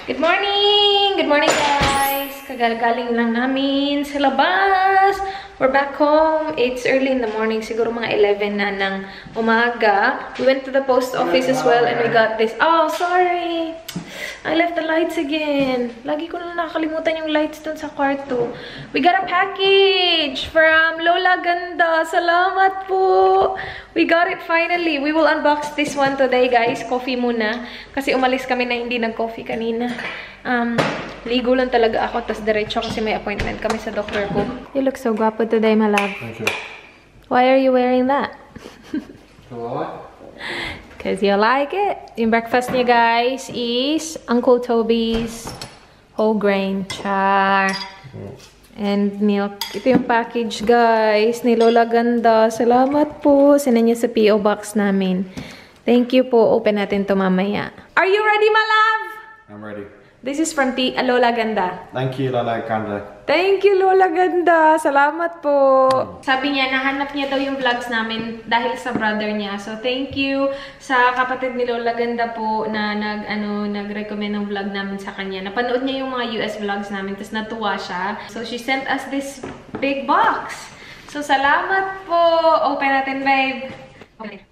Good morning! Good morning, guys! Kagagaling lang namin sa labas. We're back home. It's early in the morning. Siguro mga 11 na ng umaga. We went to the post office as well and we got this. Oh, sorry! I left the lights again. Lagi ko na nakakalimutan yung lights dun sa kwarto. We got a package from Lola Ganda. Salamat po! We got it finally. We will unbox this one today, guys. Coffee muna. Kasi umalis kami na hindi nag-coffee kanina. Ligo lang talaga ako, tas diretso kasi may appointment kami sa doctor ko. You look so guapo today, my love. Thank you. Why are you wearing that? What? Because you like it. Yung breakfast niya, guys, is Uncle Toby's whole grain char. And milk. Ito yung package, guys, ni Lola Ganda. Salamat po. Sinend niya sa P.O. Box namin. Thank you po. Open natin to mamaya. Are you ready, my love? I'm ready. This is from Lola Ganda. Thank you, Lola Ganda. Thank you, Lola Ganda. Salamat po. Sabi niya, nahanap niya daw yung vlogs namin dahil sa brother niya. So, thank you sa kapatid ni Lola Ganda po na nag-recommend ng vlog namin sa kanya. Napanood niya yung mga US vlogs namin, tapos natuwa siya. So, she sent us this big box. So, salamat po. Open natin, babe. Okay.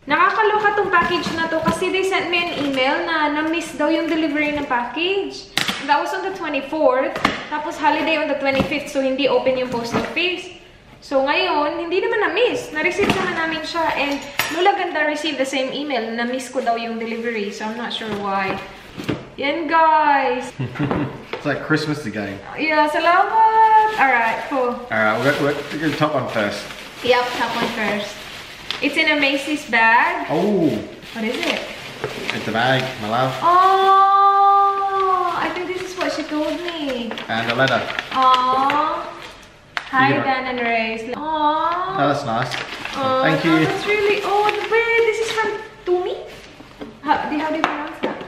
Nakakaloka tong package na to kasi they sent me an email na na-miss daw yung delivery ng package. That was on the 24th. Tapos holiday on the 25th, so hindi open yung post office. So ngayon, hindi naman na-miss. Na-receive naman namin siya and Lola Ganda received the same email. Na-miss ko daw yung delivery, so I'm not sure why. Yan, guys. It's like Christmas again. Yeah, salamat. Alright, cool. Alright, we'll go top one first. Yep, top one first. It's in a Macy's bag. Oh! What is it? It's a bag, my love. Oh! I think this is what she told me. And a letter. Oh! Hi, Yeah. Dan and Ray. Oh! Oh, that's nice. Oh, Thank you. That's really old. Wait, this is from Tumi? How do you pronounce that?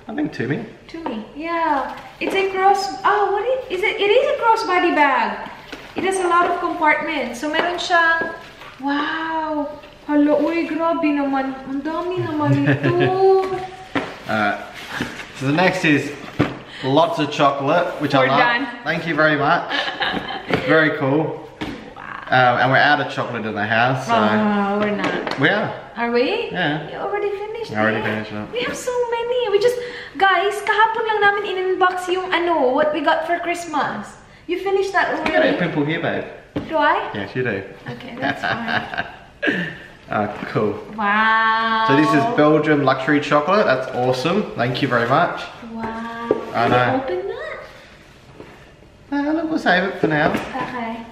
I think to me. Tumi. Yeah. It's a cross. Oh, what is it? It is a crossbody bag. It has a lot of compartments. So, meron siyang. Wow! Hala, uy, grabe naman. Ang dami naman ito. So the next is lots of chocolate, which I We're love. done. Thank you very much. Very cool. Wow. And we're out of chocolate in the house, so We're not. we are. Are we? Yeah. You already finished I already it? finished it. We have so many. We just, guys, kahapon lang namin in-unbox yung what we got for Christmas. You finished that You got a already? pimple here, babe. Do I? Yes, you do. Okay, that's fine. Cool. Wow. So this is Belgium luxury chocolate. That's awesome. Thank you very much. Wow. I Can know. you open that? Look, we'll save it for now. Okay.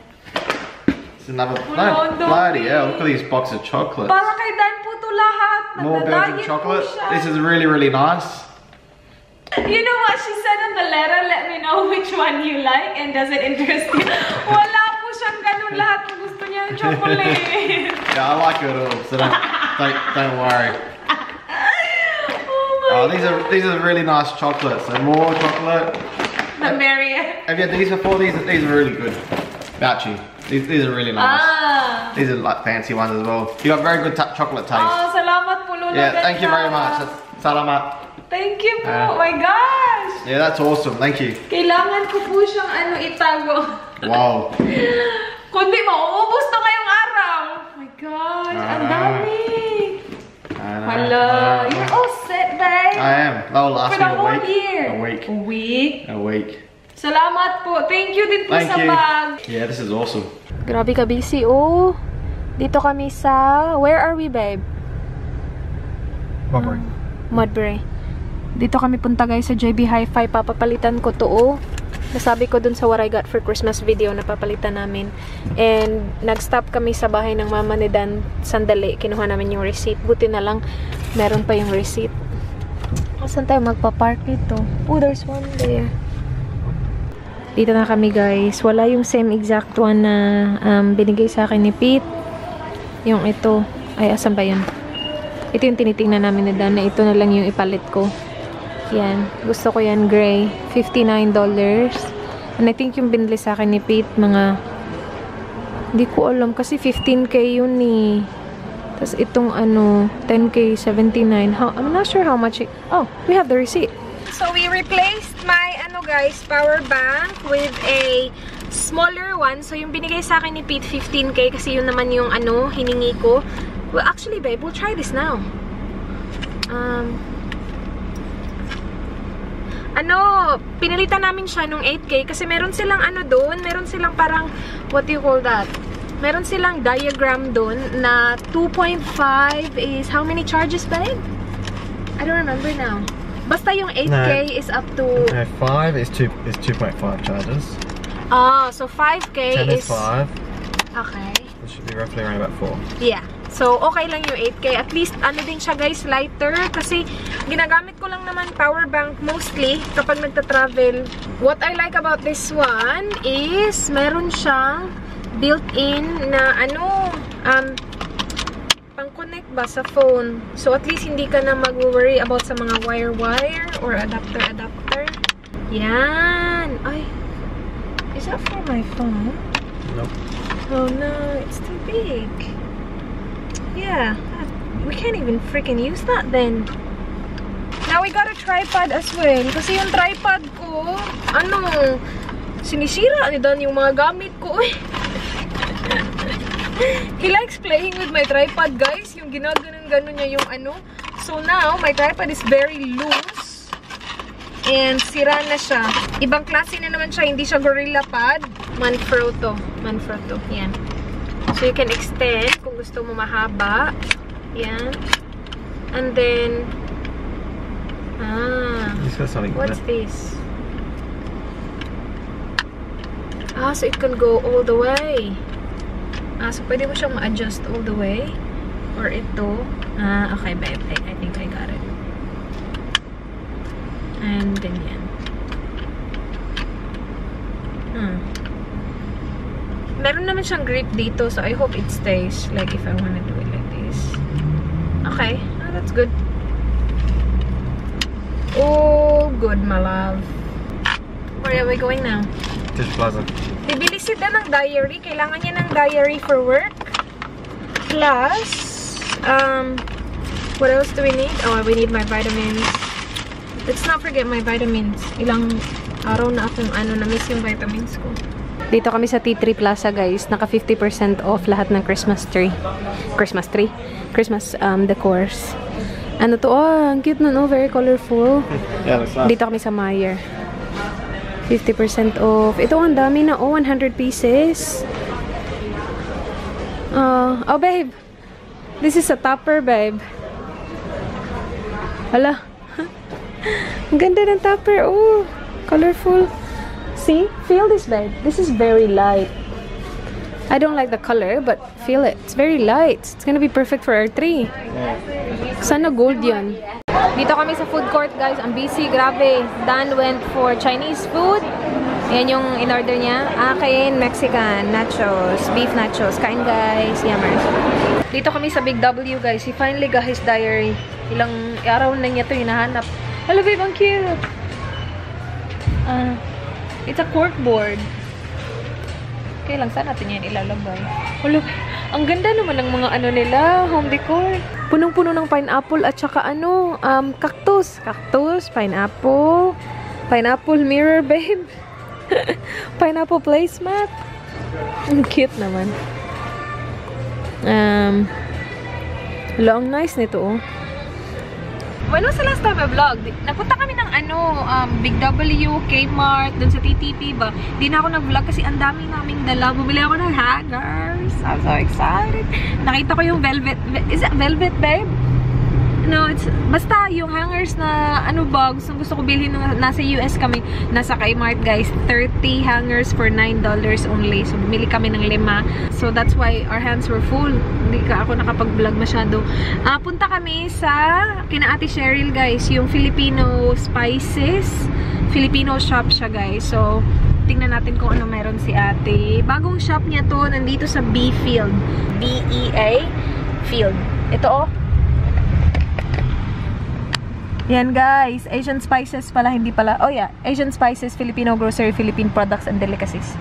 It's another. Wala, No, ang dami. bloody hell! Look at these boxes of chocolates. Para kay Dan po to lahat. More Belgian Nagdadayet po chocolate. siya. This is really, really nice. You know what she said on the letter? Let me know which one you like and does it interest you. Wala po siyang ganun lahat kung gusto niya yung chocolate. Yeah, I like it all. So don't worry. Oh my These are really nice chocolates. So more chocolate. The merrier. Have you had these before? These are really good. Vouchy. These are really nice. Ah. These are like fancy ones as well. You got very good chocolate taste. Oh, salamat po, Lola. Yeah, thank you very Ganda. much. Salamat. Thank you po. Oh my gosh. Yeah, that's awesome. Thank you. Kailangan ko po siyang itago. Wow. Kundi mauubos na ngayong araw. Oh my gosh, ang dami. Hala, you're all set, babe. I am. That will last For me the a whole week. year. A week. A week? A week. Salamat po. Thank you din po Thank sa you. bag. Yeah, this is awesome. Grabe ka busy, oh. Dito kami sa... Where are we, babe? Robbery. Mudbury. Dito kami punta, guys, sa JB Hi-Fi. Papapalitan ko to, oh. Nasabi ko dun sa What I Got for Christmas video na papalitan namin. And nag-stop kami sa bahay ng mama ni Dan. Sandali, kinuha namin yung receipt. Buti na lang, meron pa yung receipt. Saan tayo magpa-park dito? Oh, there's one there. Dito na kami, guys. Wala yung same exact one na binigay sa akin ni Pete. Yung ito. Ay, asan ba yun? Ito yung tinitingnan namin ni Dan na ito na lang yung ipalit ko. Yan. Gusto ko yan gray. $59. And I think yung binili sa akin ni Pete, mga... Hindi ko alam kasi 15K yun eh. Tapos itong ano, 10K, 79. I'm not sure how much it... Oh, we have the receipt. So we replaced my, guys, power bank with a smaller one. So yung binigay sa akin ni Pete, 15K, kasi yun naman yung hiningi ko. Well, actually, babe, we'll try this now. Pinilitan namin siya nung 8K kasi meron silang doon, meron silang parang, what do you call that? Meron silang diagram doon na 2.5 is how many charges, babe? I don't remember now. Basta yung 8K is up to... No, 5 is 2.5 charges. So 5K 10 is 5. Okay. It should be roughly around about 4. Yeah. So, okay lang yung 8K. At least, din siya, guys, lighter. Kasi, ginagamit ko lang naman power bank mostly kapag nagta-travel. What I like about this one is, meron siyang built-in na pang-connect ba sa phone. So, at least hindi ka na mag-worry about sa mga wire-wire or adapter. Yan! Ay, is that for my phone? Nope. Oh no, it's too big. Yeah, we can't even freaking use that then. Now we got a tripod as well. Kasi yung tripod ko, sinisira ni Dan yung mga gamit ko. He likes playing with my tripod, guys. Yung ginaganon-ganon niya yung So now, my tripod is very loose. And sira na siya. Ibang klase na naman siya. Hindi siya Gorilla Pad. Manfrotto. Manfrotto. Yan. So you can extend kung gusto mo mahaba. Yan. And then, what's this? So it can go all the way. So pwede mo siyang ma-adjust all the way. Or ito. Okay, babe. I think I got it. And then yan. Meron naman siyang grip dito, so I hope it stays. Like if I wanna do it like this. Okay. That's good. Oh, good, my love. Where are we going now? Tish Plaza. Bibili sila ng diary. Kailangan niya ng diary for work. Plus, what else do we need? Oh, we need my vitamins. Let's not forget my vitamins. Ilang araw na akong na-miss yung vitamins ko. Dito kami sa T3 Plaza, guys. Naka 50% off lahat ng Christmas tree. Christmas decors. Ano to? Oh, ang cute nun. Oh, very colorful. Yeah, looks nice. Dito kami sa Meijer. 50% off. Ito, ang dami na. Oh, 100 pieces. Oh, babe. This is a topper, babe. Hala. Ang ganda ng topper. Oh, colorful. See? Feel this, babe. This is very light. I don't like the color, but feel it. It's very light. It's gonna be perfect for our tree. Sana gold yan. Dito kami sa food court, guys. Ang busy, grabe. Dan went for Chinese food. Yan yung in-order niya. Akin, Mexican, nachos, beef nachos. Kain, guys. Yummers. Dito kami sa Big W, guys. He finally got his diary. Ilang araw na niya ito hinahanap. Hello, babe. Ang cute. It's a cork board. Okay lang, saan natin yan ilalagay? Hello. Ang ganda naman ng mga nila, home decor. Punong-puno ng pineapple at saka cactus. Cactus, pineapple. Pineapple mirror, babe. Pineapple placemat. Ang cute naman. Long nice nito, oh. When was the last time I vlogged? Napunta kami ng Big W, Kmart, dun sa TTP ba? Di na ako nag-vlog kasi ang dami naming dala. Bumili ako ng hangers. I'm so excited. Nakita ko yung velvet. Is that velvet, babe? No, it's basta yung hangers na bags. Gusto ko bilhin nung nasa US kami. Nasa Kmart, guys. 30 hangers for $9 only. So, bumili kami ng 5. So, that's why our hands were full. Hindi ako nakapag-vlog masyado. Punta kami sa kina Ate Cheryl, guys. Yung Filipino spices. Filipino shop siya, guys. So, tingnan natin kung ano meron si ate. Bagong shop niya to. Nandito sa B Field. B-E-A Field. Ito, oh. Yan, guys. Asian spices pala, hindi pala. Oh, yeah. Asian spices, Filipino grocery, Philippine products and delicacies.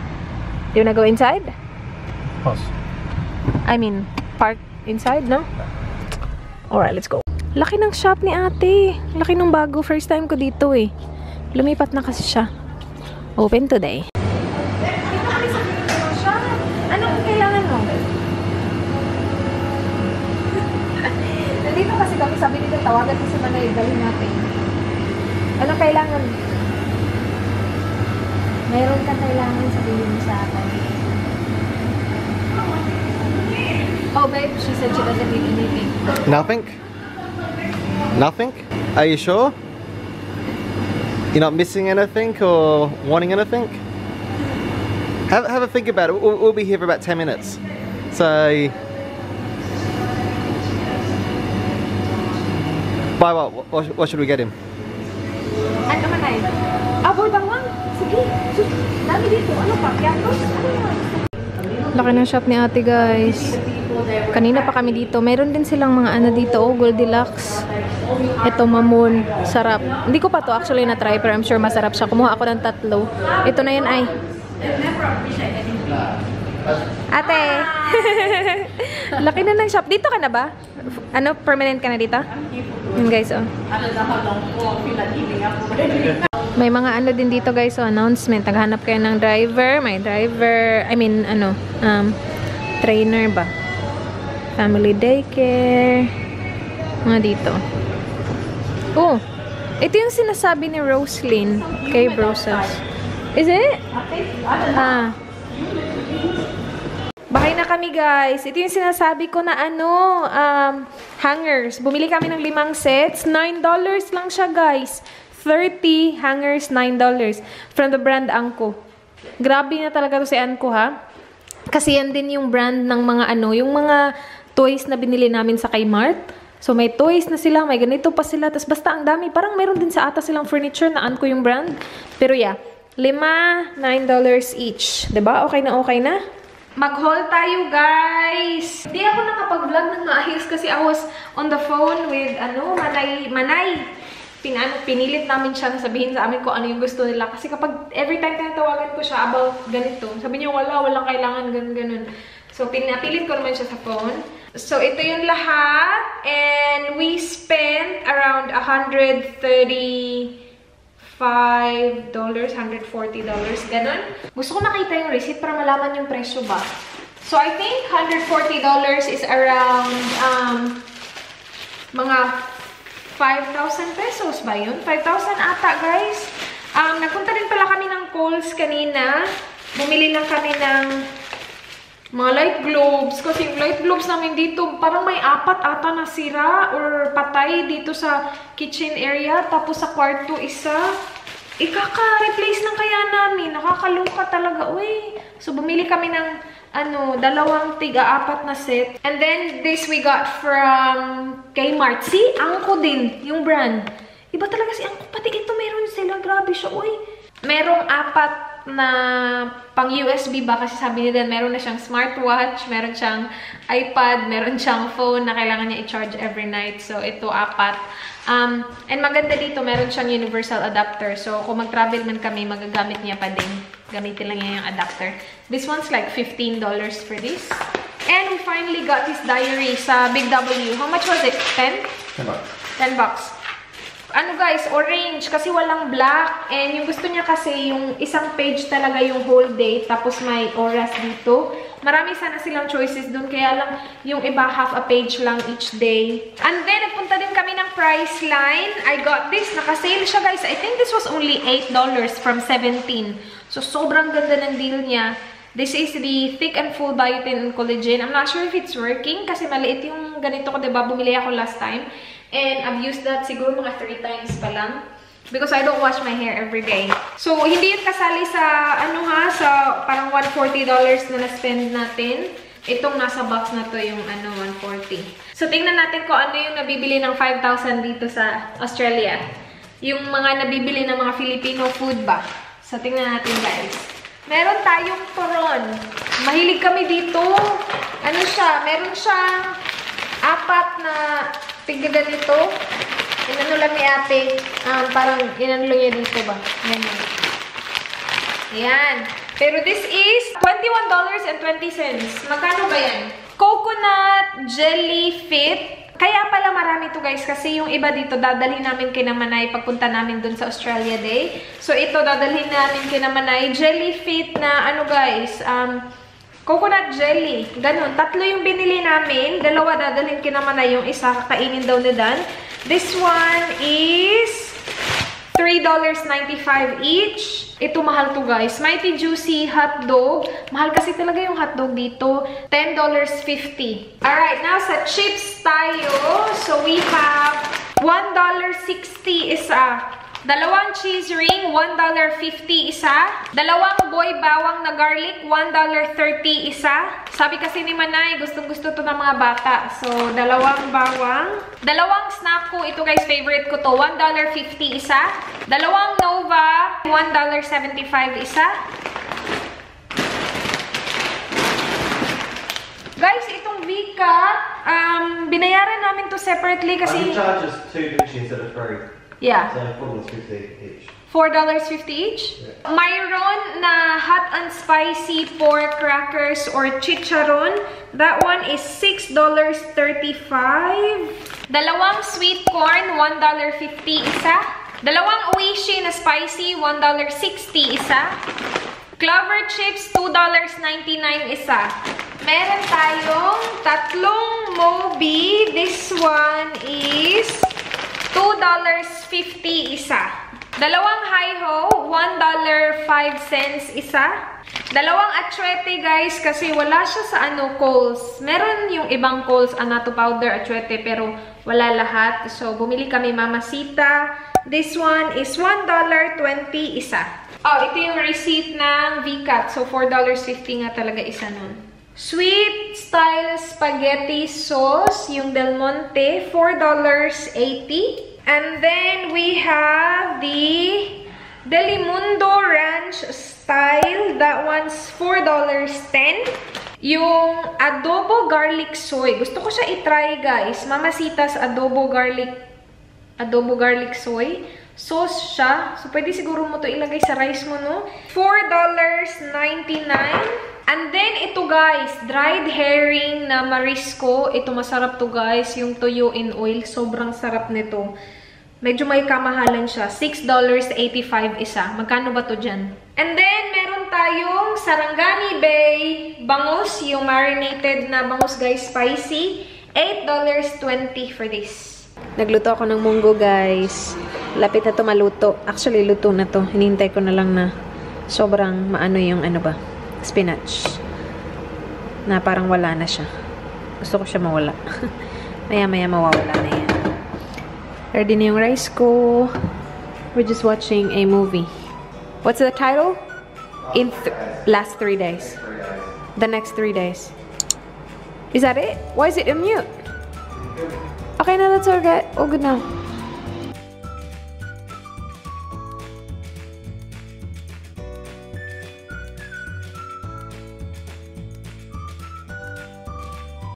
Do you wanna go inside? Pause. I mean, park inside, no? Alright, let's go. Laki ng shop ni ate. Laki ng bago. First time ko dito eh. Lumipat na kasi siya. Open today. Anong kailangan mo? Nandito kasi kami, sabi nito, tawagan ko si Manay, dali natin. Anong kailangan? Mayroon ka kailangan sabihin mo sa akin. Oh babe, she said she doesn't need anything. Nothing? Nothing? Are you sure? You're not missing anything or wanting anything? Have a think about it. We'll be here for about 10 minutes. So... Buy what should we get him? Ano man ay? Aboy bawang? Sige. Dami dito. Ano pa? Piatos? Ano yan? Laki ng shop ni ate guys. Kanina pa kami dito. Meron din silang mga ano dito. Oh, Goldilocks. Ito mamon. Sarap. Hindi ko pa to actually na-try pero I'm sure masarap siya. Kumuha ako ng 3. Ito na yan ay. Ate! Laki na ng shop. Dito ka na ba? Ano? Permanent ka na dito? Yun guys, oh. May mga ano din dito guys, oh. Announcement. Naghanap kayo ng driver. May driver. I mean, ano. Trainer ba? Family daycare. Mga dito. Oh! Ito yung sinasabi ni Roslyn kay Brosas. Is it? Bahay na kami guys. Ito yung sinasabi ko na ano, hangers. Bumili kami ng 5 sets. $9 lang siya guys. 30 hangers, $9. From the brand Anko. Grabe na talaga to si Anko ha. Kasi yan din yung brand ng mga ano, yung mga toys na binili namin sa Kmart. So may toys na sila, may ganito pa sila. Tapos basta ang dami. Parang meron din sa ata silang furniture na Anko yung brand. Pero yeah, 5, $9 each. Diba? Okay na. Mag-haul tayo, guys! Hindi ako nakapag-vlog ng maayos kasi I was on the phone with, Manay. Pinilit namin siya na sabihin sa amin kung ano yung gusto nila. Kasi kapag every time tinatawagan ko siya about ganito, sabi niya, walang kailangan, ganun. So, pinapilit ko naman siya sa phone. So, ito yung lahat. And we spent around $135, $140, ganun. Gusto ko makita yung receipt para malaman yung presyo ba. So, I think $140 is around mga 5,000 pesos ba yun? 5,000 ata, guys. Nagpunta din pala kami ng Kohl's kanina. Bumili lang kami ng mga light globes. Kasi yung light globes namin dito, parang may 4 ata na sira or patay dito sa kitchen area. Tapos sa kwarto, isa. Ikaka-replace lang kaya namin. Nakakaluka talaga. Uy. So, bumili kami ng 2 tig-4 na set. And then, this we got from Kmart. See? Anko din. Yung brand. Iba talaga si Anko. Pati ito meron sila. Grabe siya. Uy. Merong 4 na pang USB ba? Kasi sabi nila, meron na siyang smartwatch, meron siyang iPad, meron siyang phone na kailangan niya i-charge every night. So, ito 4. And maganda dito, meron siyang universal adapter. So, kung mag-travel man kami, magagamit niya pa din. Gamitin lang niya yung adapter. This one's like $15 for this. And we finally got this diary sa Big W. How much was it? 10? $10. Ano guys, orange. Kasi walang black. And yung gusto niya kasi, yung isang page talaga yung whole day. Tapos may oras dito. Marami sana silang choices dun. Kaya lang, yung iba half a page lang each day. And then, nagpunta din kami ng Priceline. I got this. Naka-sale siya guys. I think this was only $8 from $17. So, sobrang ganda ng deal niya. This is the Thick and Full Biotin and Collagen. I'm not sure if it's working. Kasi maliit yung ganito ko, diba? Bumili ako last time. And I've used that siguro mga 3 times pa lang. Because I don't wash my hair every day. So, hindi yun kasali sa, sa parang $140 na na-spend natin. Itong nasa box na to yung $140. So, tingnan natin kung ano yung nabibili ng 5,000 dito sa Australia. Yung mga nabibili ng mga Filipino food ba. So, tingnan natin guys. Meron tayong turon. Mahilig kami dito. Ano siya? Meron siyang 4 na tigda nito. Inano lang ni ate. Parang inano lang niya dito ba? Ganyan. Ayan. Pero this is $21.20. Magkano ba yan? Coconut Jelly Fit. Kaya pala marami to guys kasi yung iba dito dadalhin namin kina Manay pagpunta namin dun sa Australia Day. So ito dadalhin namin kina Manay. Jelly Fit na ano guys, coconut jelly. Ganun. 3 yung binili namin. 2 dadalhin kina Manay. Yung isa kakainin daw ni Dan. This one is $3.95 each. Ito mahal to guys. Mighty Juicy hotdog. Mahal kasi talaga yung hotdog dito. $10.50. Alright, now sa chips tayo. So we have $1.60 isa. 2 cheese ring, $1.50 isa. 2 boy bawang na garlic, $1.30 isa. Sabi kasi ni Manay, gustong-gusto to ng mga bata. So, 2 bawang. 2 snack ko, ito guys, favorite ko to, $1.50 isa. 2 Nova, $1.75 isa. Guys, itong Vika, binayaran namin to separately kasi... You charge us $2 instead of $3. Yeah. So $4.50 each. $4.50 each? Yeah. Mayroon na hot and spicy pork crackers or chicharon. That one is $6.35. 2 sweet corn, $1.50 isa. 2 Oishi na spicy, $1.60 isa. Clover chips, $2.99 isa. Meron tayong 3 Moby. This one is $2.50 isa. 2 Hi-Ho, $1.05 isa. 2 Atsuete guys, kasi wala siya sa Coles. Meron yung ibang Coles, Anato powder, Atsuete, pero wala lahat. So, bumili kami Mamacita. This one is $1.20 isa. Oh, ito yung receipt ng VCAT. So, $4.50 nga talaga isa nun. Sweet style spaghetti sauce, yung Del Monte, $4.80. And then we have the Delimundo Ranch style. That one's $4.10. Yung adobo garlic soy. Gusto ko siya i-try guys. Mamacita's adobo garlic soy. Sauce siya. So, pwede siguro mo to ilagay sa rice mo, no? $4.99. And then, ito guys, dried herring na Marisco. Ito masarap to guys, yung toyo in oil. Sobrang sarap nito. Medyo may kamahalan siya. $6.85 isa. Magkano ba to dyan? And then, meron tayong Sarangani Bay bangus. Yung marinated na bangus guys, spicy. $8.20 for this. Nagluto ako ng munggo guys. Lapit na to maluto. Actually, luto na to. Hinihintay ko na lang na sobrang maano yung spinach. Na parang wala na siya. Gusto ko siya mawala. Maya-maya mawawala na yan. Ready na yung rice ko. We're just watching a movie. What's the title? In last 3 days. The next 3 days. Is that it? Why is it on mute? Okay, now that's all good. All good now.